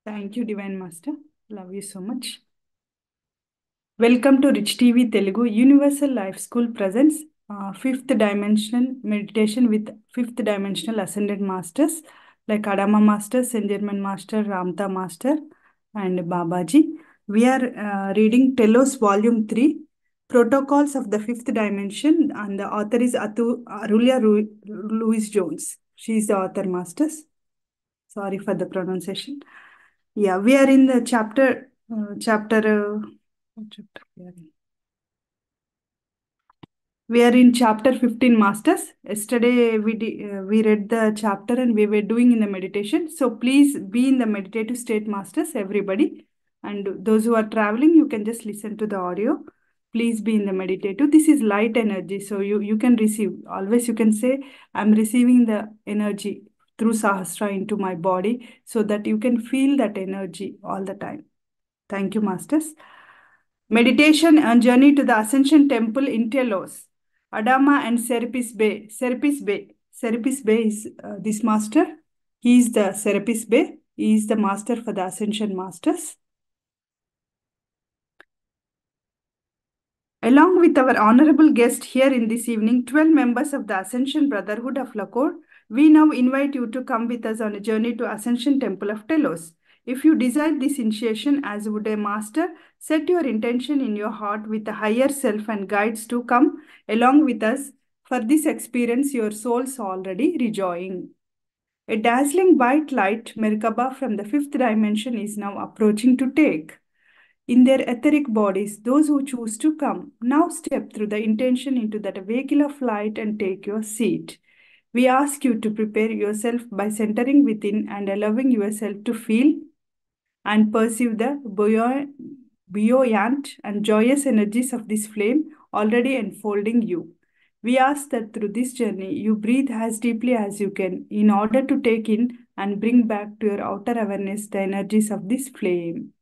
Thank you, Divine Master. Love you so much. Welcome to Rich TV Telugu Universal Life School presents fifth dimensional meditation with fifth dimensional ascended masters like Adama Master, Saint Germain Master, Ramta Master, and Babaji. We are reading Telos Volume 3, Protocols of the Fifth Dimension, and the author is Arulia Louis Jones. She is the author, Masters. Sorry for the pronunciation. Yeah, we are in the what chapter we are in? We are in chapter 15, Masters. Yesterday we read the chapter and we were doing in the meditation. So please be in the meditative state, Masters, everybody. And those who are traveling, you can just listen to the audio. Please be in the meditative. This is light energy, so you can receive. Always you can say, I'm receiving the energy through Sahasra into my body so that you can feel that energy all the time. Thank you, Masters. Meditation and journey to the Ascension Temple in Telos, Adama and Serapis Bey. Serapis Bey is this master. He is the Serapis Bey. He is the master for the Ascension Masters. Along with our honorable guest here in this evening, 12 members of the Ascension Brotherhood of Lahore, we now invite you to come with us on a journey to Ascension Temple of Telos. If you desire this initiation as would a master, set your intention in your heart with the higher self and guides to come along with us. For this experience, your souls already rejoicing. A dazzling white light, Merkaba from the fifth dimension, is now approaching to take in their etheric bodies, those who choose to come. Now step through the intention into that vehicle of light and take your seat. We ask you to prepare yourself by centering within and allowing yourself to feel and perceive the buoyant and joyous energies of this flame already enfolding you. We ask that through this journey you breathe as deeply as you can in order to take in and bring back to your outer awareness the energies of this flame.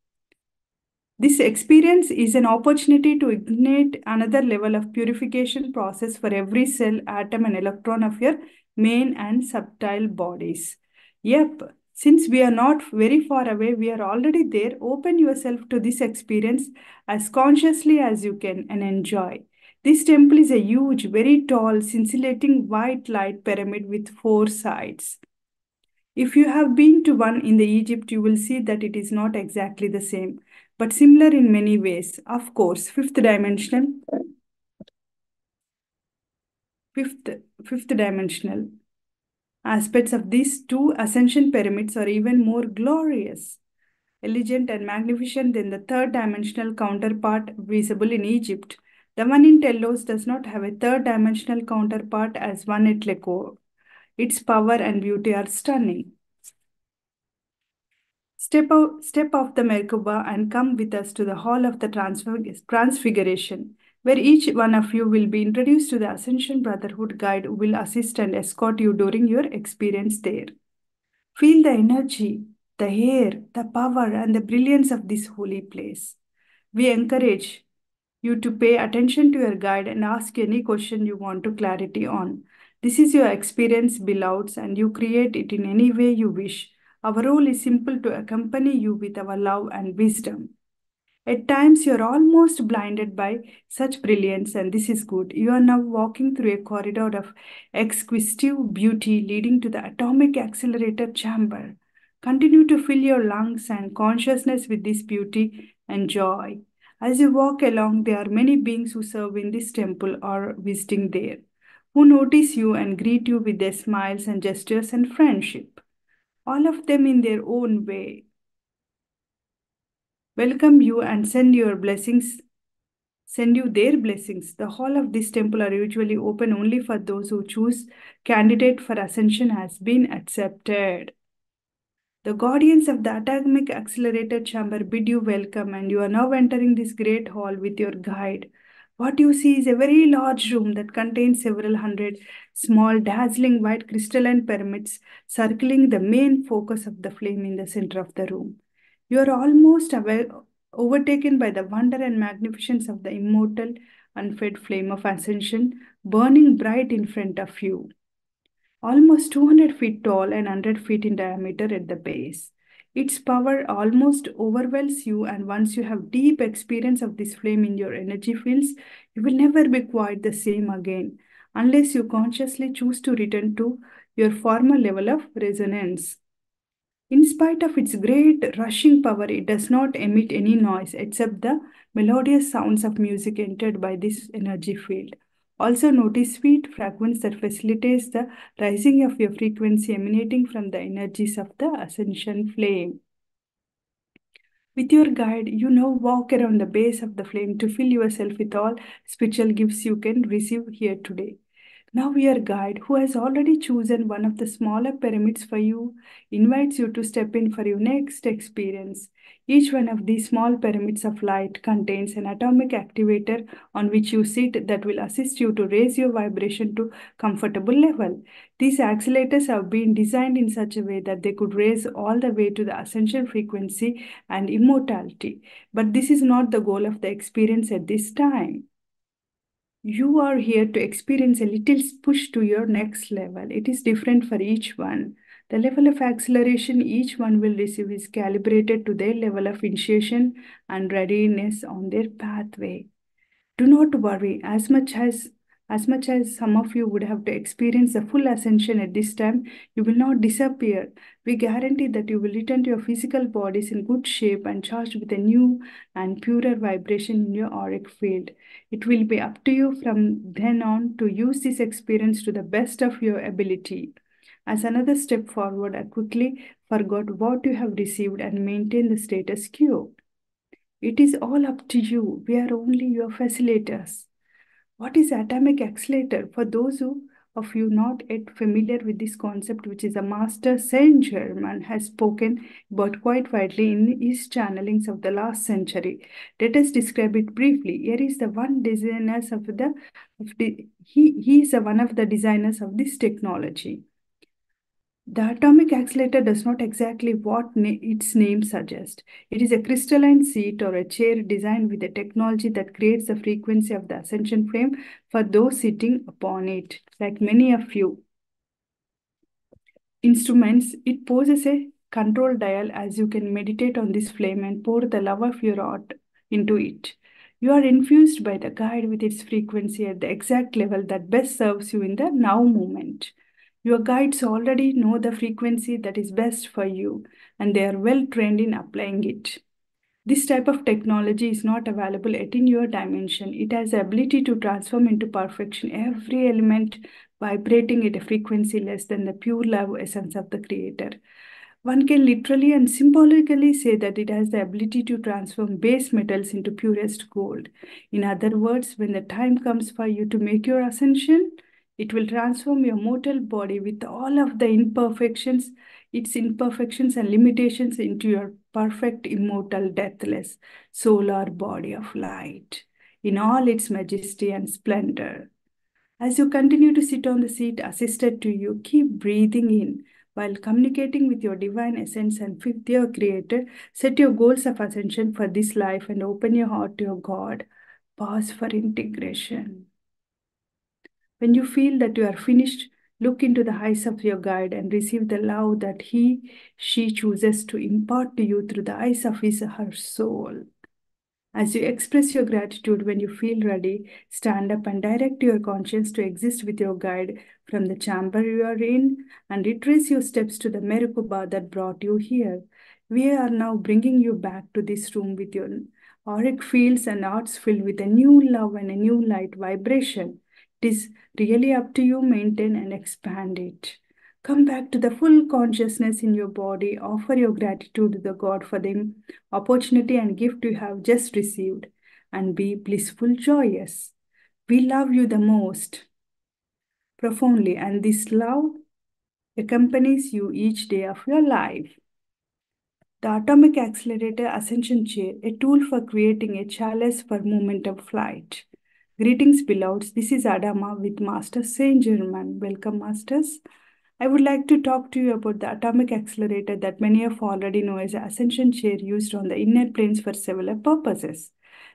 This experience is an opportunity to ignite another level of purification process for every cell, atom, and electron of your main and subtle bodies. Yep, since we are not very far away, we are already there. Open yourself to this experience as consciously as you can and enjoy. This temple is a huge, very tall, scintillating white light pyramid with 4 sides. If you have been to one in the Egypt, you will see that it is not exactly the same, but similar in many ways. Of course, fifth dimensional aspects of these two ascension pyramids are even more glorious, elegant, and magnificent than the third dimensional counterpart visible in Egypt. The one in Telos does not have a third dimensional counterpart as one at Leco. Its power and beauty are stunning. Step off the Merkaba and come with us to the Hall of the Transfiguration, where each one of you will be introduced to the Ascension Brotherhood guide who will assist and escort you during your experience there. Feel the energy, the air, the power, and the brilliance of this holy place. We encourage you to pay attention to your guide and ask any question you want to clarity on. This is your experience, beloveds, and you create it in any way you wish. Our role is simple to accompany you with our love and wisdom. At times, you're almost blinded by such brilliance, and this is good. You are now walking through a corridor of exquisite beauty leading to the atomic accelerator chamber. Continue to fill your lungs and consciousness with this beauty and joy. As you walk along, there are many beings who serve in this temple or visiting there, who notice you and greet you with their smiles and gestures and friendship. All of them in their own way welcome you and send you their blessings. The hall of this temple are usually open only for those who choose candidate for ascension has been accepted. The guardians of the atomic accelerator chamber bid you welcome, and you are now entering this great hall with your guide. What you see is a very large room that contains several hundred small, dazzling white crystalline pyramids circling the main focus of the flame in the center of the room. You are almost overtaken by the wonder and magnificence of the immortal, unfed flame of ascension burning bright in front of you. Almost 200 feet tall and 100 feet in diameter at the base. Its power almost overwhelms you, and once you have deep experience of this flame in your energy fields, you will never be quite the same again, unless you consciously choose to return to your former level of resonance. In spite of its great rushing power, it does not emit any noise except the melodious sounds of music entered by this energy field. Also notice sweet fragrance that facilitates the rising of your frequency emanating from the energies of the ascension flame. With your guide, you now walk around the base of the flame to fill yourself with all spiritual gifts you can receive here today. Now, your guide, who has already chosen one of the smaller pyramids for you, invites you to step in for your next experience. Each one of these small pyramids of light contains an atomic activator on which you sit that will assist you to raise your vibration to comfortable level. These accelerators have been designed in such a way that they could raise all the way to the ascension frequency and immortality. But this is not the goal of the experience at this time. You are here to experience a little push to your next level. It is different for each one. The level of acceleration each one will receive is calibrated to their level of initiation and readiness on their pathway. Do not worry, as much as some of you would have to experience the full ascension at this time, you will not disappear. We guarantee that you will return to your physical bodies in good shape and charged with a new and purer vibration in your auric field. It will be up to you from then on to use this experience to the best of your ability. As another step forward, I quickly forgot what you have received and maintain the status quo. It is all up to you. We are only your facilitators. What is atomic accelerator? For those of you not yet familiar with this concept, which is a master Saint Germain has spoken about quite widely in his channelings of the last century. Let us describe it briefly. Here is the one designers he is one of the designers of this technology. The atomic accelerator does not exactly what its name suggests. It is a crystalline seat or a chair designed with a technology that creates the frequency of the ascension flame for those sitting upon it. Like many of you instruments, it poses a control dial as you can meditate on this flame and pour the love of your art into it. You are infused by the guide with its frequency at the exact level that best serves you in the now moment. Your guides already know the frequency that is best for you, and they are well trained in applying it. This type of technology is not available yet in your dimension. It has the ability to transform into perfection every element vibrating at a frequency less than the pure love essence of the Creator. One can literally and symbolically say that it has the ability to transform base metals into purest gold. In other words, when the time comes for you to make your ascension, it will transform your mortal body with all of its imperfections and limitations into your perfect, immortal, deathless, solar body of light in all its majesty and splendor. As you continue to sit on the seat assisted to you, keep breathing in while communicating with your divine essence and with your Creator. Set your goals of ascension for this life and open your heart to your God. Pause for integration. When you feel that you are finished, look into the eyes of your guide and receive the love that she chooses to impart to you through the eyes of his or her soul. As you express your gratitude when you feel ready, stand up and direct your conscience to exist with your guide from the chamber you are in and retrace your steps to the Merkaba that brought you here. We are now bringing you back to this room with your auric fields and arts filled with a new love and a new light vibration. It is really up to you, maintain and expand it. Come back to the full consciousness in your body. Offer your gratitude to the God for the opportunity and gift you have just received. And be blissful, joyous. We love you the most profoundly, and this love accompanies you each day of your life. The Atomic Accelerator Ascension Chair, a tool for creating a chalice for momentum flight. Greetings, beloveds. This is Adama with Master Saint Germain. Welcome, Masters. I would like to talk to you about the atomic accelerator that many of you already know as the ascension chair used on the inner planes for several purposes.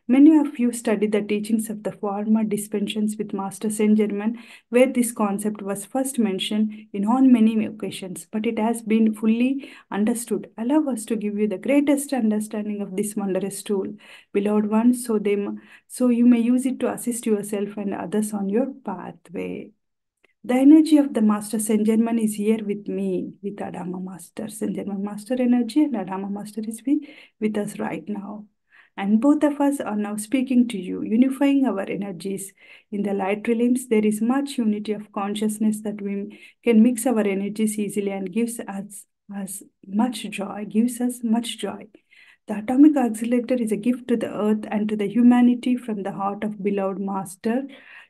Many of you studied the teachings of the former dispensations with Master Saint Germain, where this concept was first mentioned in on many occasions, but it has been fully understood. Allow us to give you the greatest understanding of this wondrous tool, beloved ones, so you may use it to assist yourself and others on your pathway. The energy of the Master Saint Germain is here with me, with Adama Master. Saint Germain Master energy and Adama Master is with us right now. And both of us are now speaking to you, unifying our energies. In the light realms, there is much unity of consciousness that we can mix our energies easily and us much gives us much joy. The atomic accelerator is a gift to the earth and to the humanity from the heart of beloved Master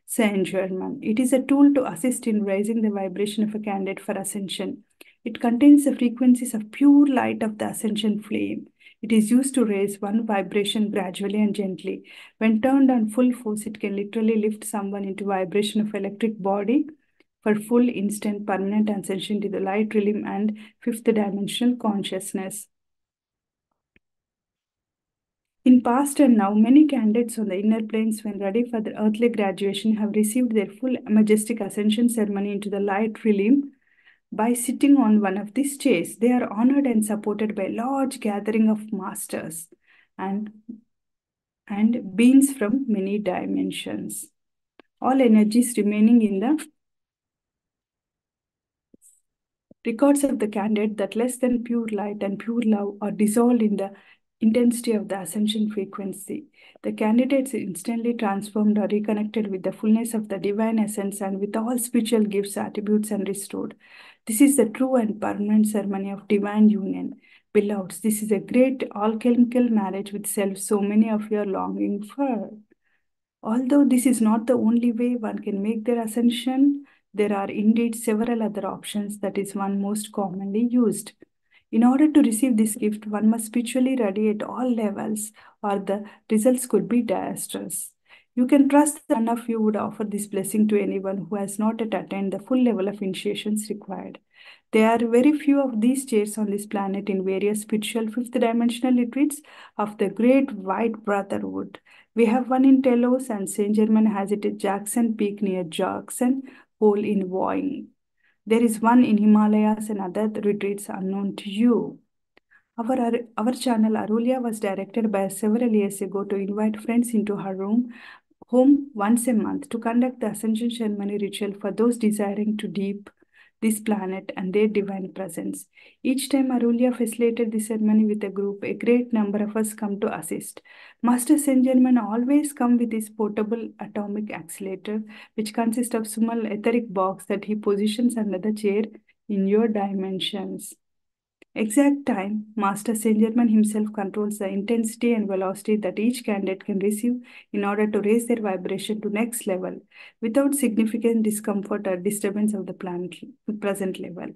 Saint Germain. It is a tool to assist in raising the vibration of a candidate for ascension. It contains the frequencies of pure light of the ascension flame. It is used to raise one vibration gradually and gently. When turned on full force, it can literally lift someone into vibration of electric body for full, instant, permanent ascension to the light realm and fifth dimensional consciousness. In past and now, many candidates on the inner planes, when ready for their earthly graduation, have received their full majestic ascension ceremony into the light realm by sitting on one of these chairs. They are honored and supported by a large gathering of masters and, and beings from many dimensions. All energies remaining in the records of the candidate that less than pure light and pure love are dissolved in the intensity of the ascension frequency. The candidate is instantly transformed or reconnected with the fullness of the divine essence and with all spiritual gifts, attributes, and restored. This is the true and permanent ceremony of divine union. Beloveds, this is a great alchemical marriage with self so many of you are longing for. Although this is not the only way one can make their ascension, there are indeed several other options that is one most commonly used. In order to receive this gift, one must spiritually ready at all levels, or the results could be disastrous. You can trust that none of you would offer this blessing to anyone who has not yet attained the full level of initiations required. There are very few of these chairs on this planet in various spiritual fifth dimensional retreats of the Great White Brotherhood. We have one in Telos, and Saint Germain has it at Jackson Peak near Jackson Hole in Wyoming. There is one in Himalayas and other retreats unknown to you. Our channel Arulia was directed by several years ago to invite friends into her home once a month to conduct the ascension ceremony ritual for those desiring to deep this planet and their divine presence. Each time Arulia facilitated the ceremony with a group, a great number of us come to assist. Master Saint Germain always come with his portable atomic accelerator, which consists of small etheric box that he positions under the chair in your dimensions. Exact time, Master Saint Germain himself controls the intensity and velocity that each candidate can receive in order to raise their vibration to next level without significant discomfort or disturbance of the present level.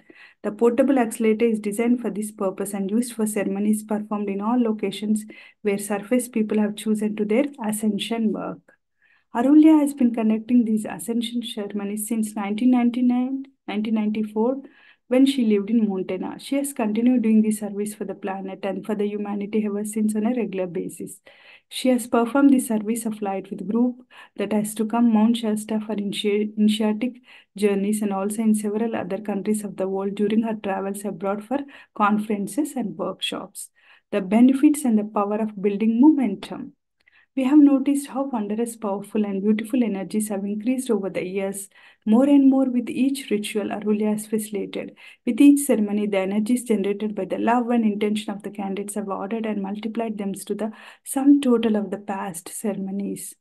The portable accelerator is designed for this purpose and used for ceremonies performed in all locations where surface people have chosen to their ascension work. Arulia has been conducting these ascension ceremonies since 1994 when she lived in Montana. She has continued doing this service for the planet and for the humanity ever since on a regular basis. She has performed the service of light with group that has to come Mount Shasta for initiatic journeys and also in several other countries of the world during her travels abroad for conferences and workshops. The benefits and the power of building momentum. We have noticed how wondrous, powerful, and beautiful energies have increased over the years, more and more with each ritual Arulia has facilitated. With each ceremony, the energies generated by the love and intention of the candidates have ordered and multiplied them to the sum total of the past ceremonies.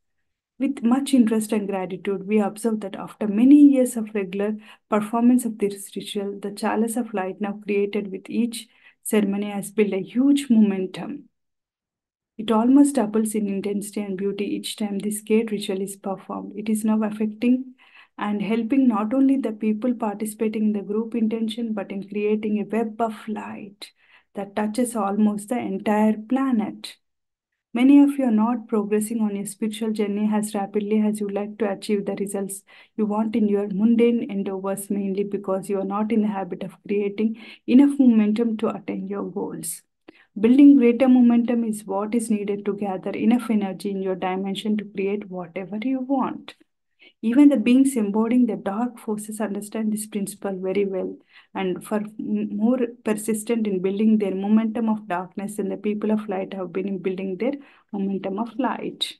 With much interest and gratitude, we observe that after many years of regular performance of this ritual, the chalice of light now created with each ceremony has built a huge momentum. It almost doubles in intensity and beauty each time this gate ritual is performed. It is now affecting and helping not only the people participating in the group intention, but in creating a web of light that touches almost the entire planet. Many of you are not progressing on your spiritual journey as rapidly as you like to achieve the results you want in your mundane endeavors, mainly because you are not in the habit of creating enough momentum to attain your goals. Building greater momentum is what is needed to gather enough energy in your dimension to create whatever you want. Even the beings embodying the dark forces understand this principle very well and for more persistent in building their momentum of darkness than the people of light have been in building their momentum of light.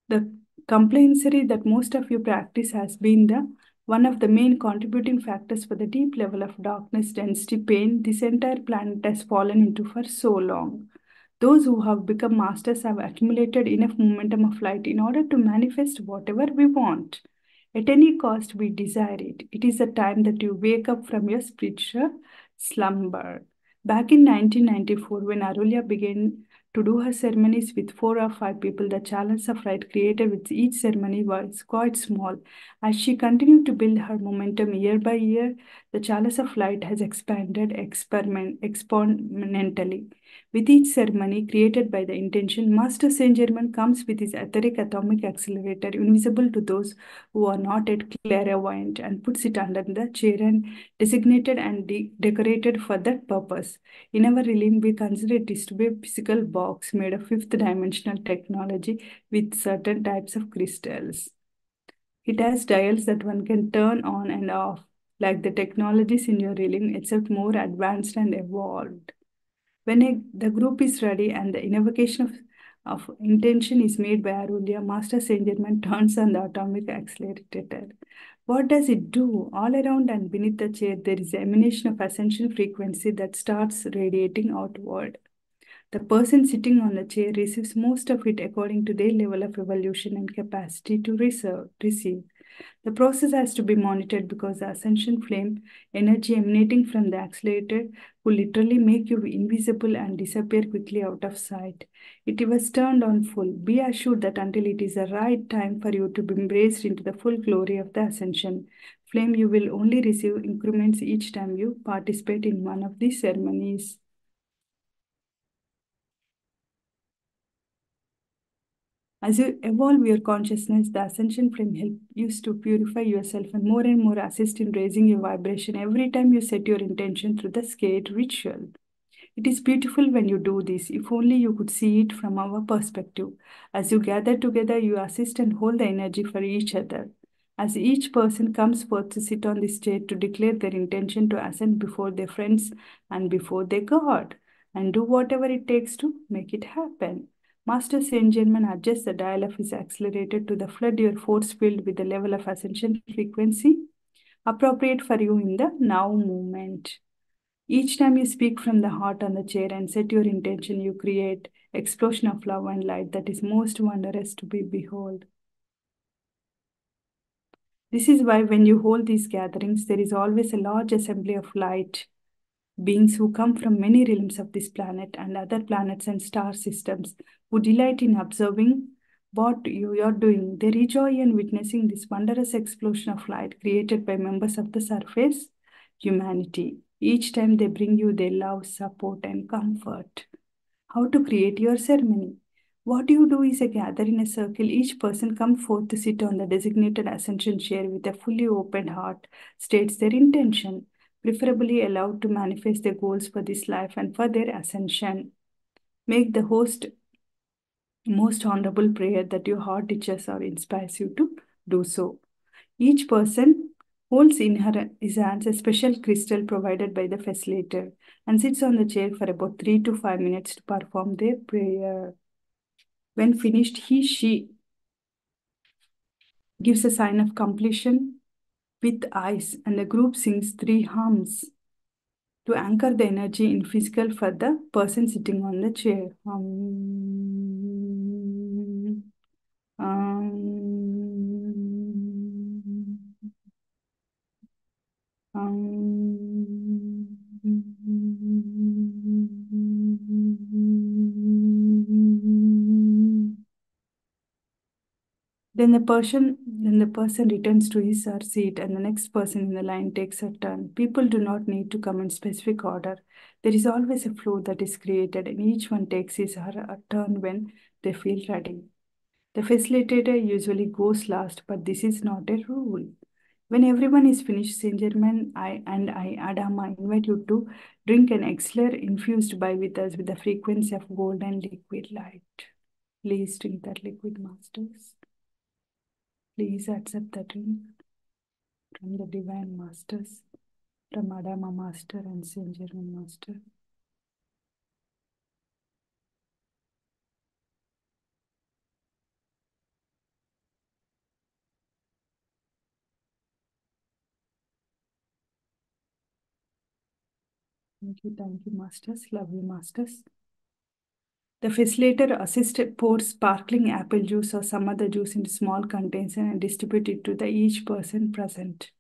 The compulsory that most of you practice has been the one of the main contributing factors for the deep level of darkness density pain this entire planet has fallen into for so long. Those who have become masters have accumulated enough momentum of light in order to manifest whatever we want. At any cost, we desire it. It is the time that you wake up from your spiritual slumber. Back in 1994, when Arulia began to do her ceremonies with 4 or 5 people, the challenge of light created with each ceremony was quite small. As she continued to build her momentum year by year, the chalice of light has expanded exponentially. With each ceremony created by the intention, Master Saint Germain comes with his etheric atomic accelerator, invisible to those who are not yet clairvoyant, and puts it under the chair and designated and decorated for that purpose. In our realm, we consider it to be a physical box made of fifth dimensional technology with certain types of crystals. It has dials that one can turn on and off, like the technologies in your realm, except more advanced and evolved. When the group is ready and the invocation of intention is made by Arulia, Master Saint Germain turns on the atomic accelerator. What does it do? All around and beneath the chair, there is an emanation of ascension frequency that starts radiating outward. The person sitting on the chair receives most of it according to their level of evolution and capacity to receive. The process has to be monitored because the ascension flame energy emanating from the accelerator will literally make you invisible and disappear quickly out of sight. It was turned on full. Be assured that until it is the right time for you to be embraced into the full glory of the ascension flame, you will only receive increments each time you participate in one of these ceremonies. As you evolve your consciousness, the ascension flame helps you to purify yourself and more assist in raising your vibration every time you set your intention through the skate ritual. It is beautiful when you do this, if only you could see it from our perspective. As you gather together, you assist and hold the energy for each other. As each person comes forth to sit on the stage to declare their intention to ascend before their friends and before their God, and do whatever it takes to make it happen. Master Saint Germain adjusts the dial of his accelerator to the flood your force field with the level of ascension frequency appropriate for you in the now moment. Each time you speak from the heart on the chair and set your intention, you create explosion of love and light that is most wondrous to be behold. This is why when you hold these gatherings, there is always a large assembly of light beings who come from many realms of this planet and other planets and star systems who delight in observing what you are doing. They rejoice in witnessing this wondrous explosion of light created by members of the surface humanity. Each time they bring you their love, support, and comfort. How to create your ceremony? What you do is gather in a circle. Each person comes forth to sit on the designated ascension chair with a fully open heart, states their intention, preferably allowed to manifest their goals for this life and for their ascension. Make the host most honorable prayer that your heart teaches or inspires you to do so. Each person holds in his hands a special crystal provided by the facilitator and sits on the chair for about 3 to 5 minutes to perform their prayer. When finished, she gives a sign of completion with eyes, and the group sings 3 hums to anchor the energy in physical for the person sitting on the chair. Then the person returns to his or her seat, and the next person in the line takes a turn. People do not need to come in specific order. There is always a flow that is created, and each one takes his or her turn when they feel ready. The facilitator usually goes last, but this is not a rule. When everyone is finished, Saint Germain, I, Adama, invite you to drink an elixir infused by with us with the frequency of golden liquid light. Please drink that liquid, masters. Please accept the drink from the divine masters, from Adama Master and Saint Germain Master. Thank you, masters. Love you, masters. The facilitator assists pours sparkling apple juice or some other juice into small containers and distribute it to the each person present.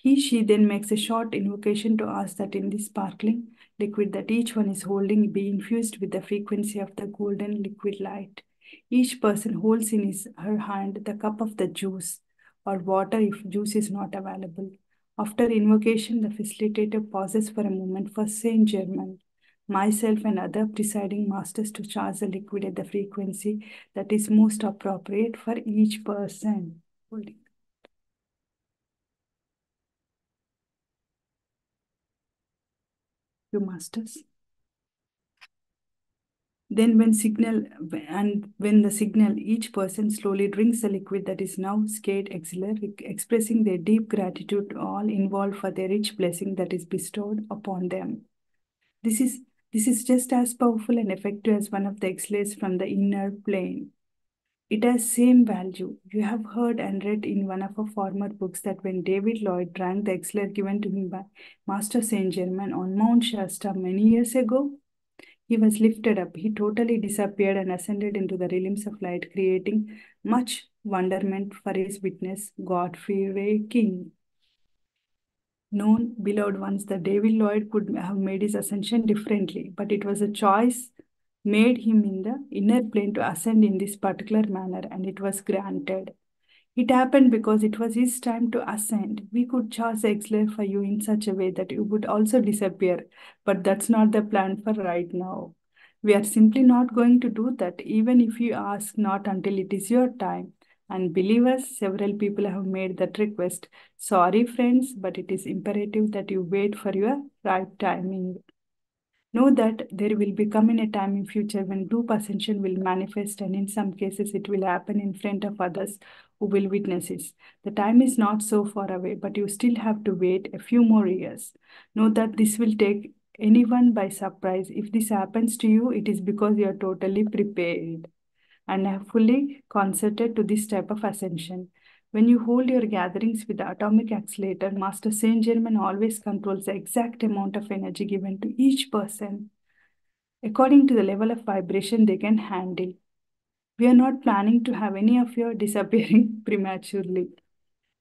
She then makes a short invocation to ask that in this sparkling liquid that each one is holding be infused with the frequency of the golden liquid light. Each person holds in her hand the cup of the juice or water if juice is not available. After invocation, the facilitator pauses for a moment for Saint Germain, myself, and other presiding masters to charge the liquid at the frequency that is most appropriate for each person. Holding. You masters. Then when the signal, each person slowly drinks the liquid that is now scared exhaler, expressing their deep gratitude to all involved for their rich blessing that is bestowed upon them. This is this is just as powerful and effective as one of the exhalers from the inner plane. It has same value. You have heard and read in one of our former books that when David Lloyd drank the exhaler given to him by Master Saint Germain on Mount Shasta many years ago, he was lifted up. He totally disappeared and ascended into the realms of light, creating much wonderment for his witness, God-fearing King. Known, beloved ones, that David Lloyd could have made his ascension differently, but it was a choice made him in the inner plane to ascend in this particular manner, and it was granted. It happened because it was his time to ascend. We could charge the exile for you in such a way that you would also disappear, but that's not the plan for right now. We are simply not going to do that, even if you ask not until it is your time. And believe us, several people have made that request. Sorry, friends, but it is imperative that you wait for your right timing. Know that there will be coming a time in future when group ascension will manifest, and in some cases it will happen in front of others who will witness it. The time is not so far away, but you still have to wait a few more years. Know that this will take anyone by surprise. If this happens to you, it is because you are totally prepared and have fully concerted to this type of ascension. When you hold your gatherings with the atomic accelerator, Master Saint Germain always controls the exact amount of energy given to each person according to the level of vibration they can handle. We are not planning to have any of you disappearing prematurely.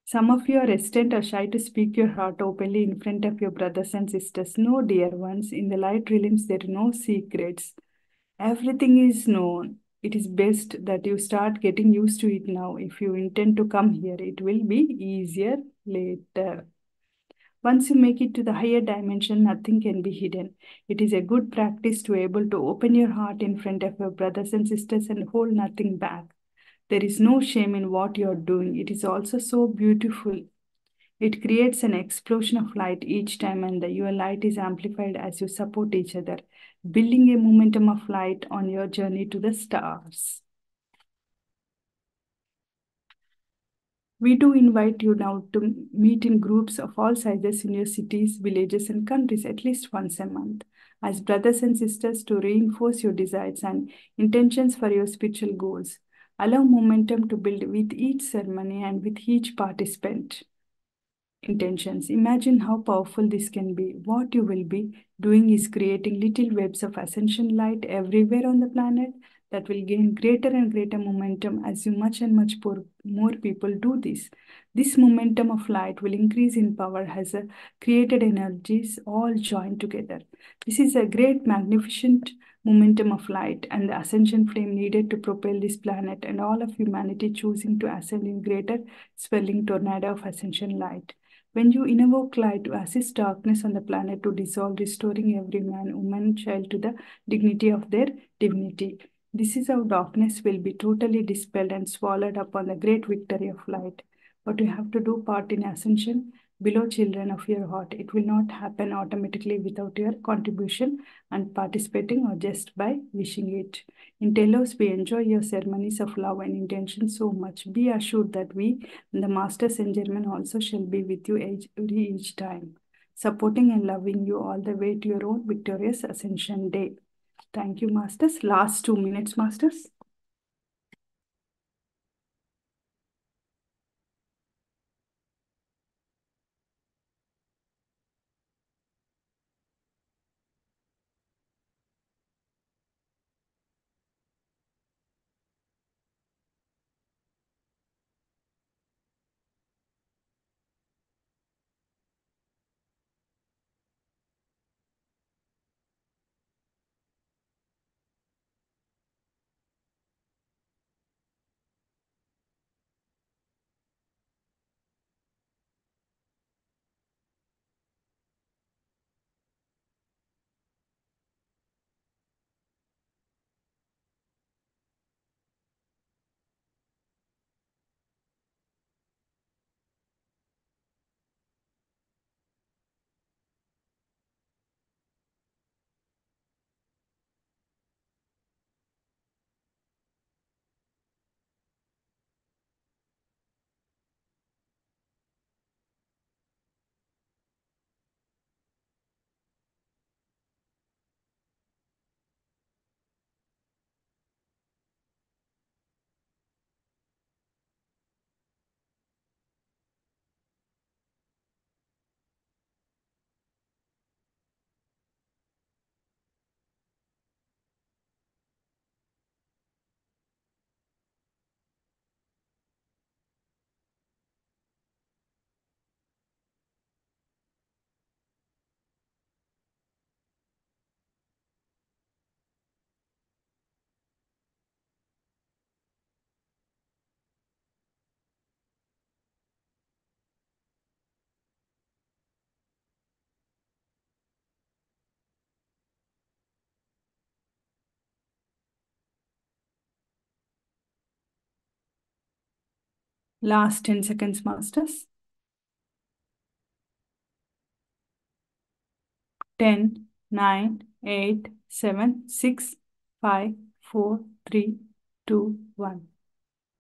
Some of you are hesitant or shy to speak your heart openly in front of your brothers and sisters. No, dear ones, in the light realms there are no secrets. Everything is known. It is best that you start getting used to it now. If you intend to come here, it will be easier later. Once you make it to the higher dimension, nothing can be hidden. It is a good practice to able to open your heart in front of your brothers and sisters and hold nothing back. There is no shame in what you are doing. It is also so beautiful. It creates an explosion of light each time, and your light is amplified as you support each other, building a momentum of light on your journey to the stars. We do invite you now to meet in groups of all sizes in your cities, villages, and countries at least once a month, as brothers and sisters to reinforce your desires and intentions for your spiritual goals. Allow momentum to build with each ceremony and with each participant. Intentions. Imagine how powerful this can be. What you will be doing is creating little webs of ascension light everywhere on the planet that will gain greater and greater momentum as you much and much more people do this. This momentum of light will increase in power as created energies all join together. This is a great, magnificent momentum of light and the ascension flame needed to propel this planet and all of humanity choosing to ascend in greater swelling tornado of ascension light. When you invoke light to assist darkness on the planet to dissolve, restoring every man, woman, child to the dignity of their divinity. This is how darkness will be totally dispelled and swallowed up on the great victory of light. but you have to do part in ascension below children of your heart. It will not happen automatically without your contribution and participating or just by wishing it. In Telos, we enjoy your ceremonies of love and intention so much. Be assured that we, the Master Saint Germain, also shall be with you each time, supporting and loving you all the way to your own victorious ascension day. Thank you, Masters. Last 2 minutes, Masters. Last 10 seconds, Masters. 10, 9, 8, 7, 6, 5, 4, 3, 2, 1.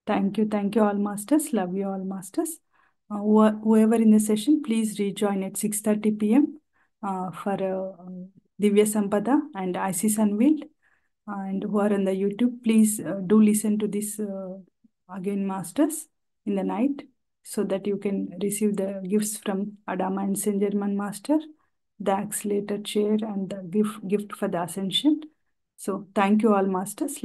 Thank you all, Masters. Love you all, Masters. Whoever in the session, please rejoin at 6:30 p.m. For Divya Sampada and IC Unveiled. And who are on the YouTube, please do listen to this again, Masters, in the night, so that you can receive the gifts from Adama and Saint Germain Master, the accelerator chair, and the gift for the ascension. So thank you all, Masters.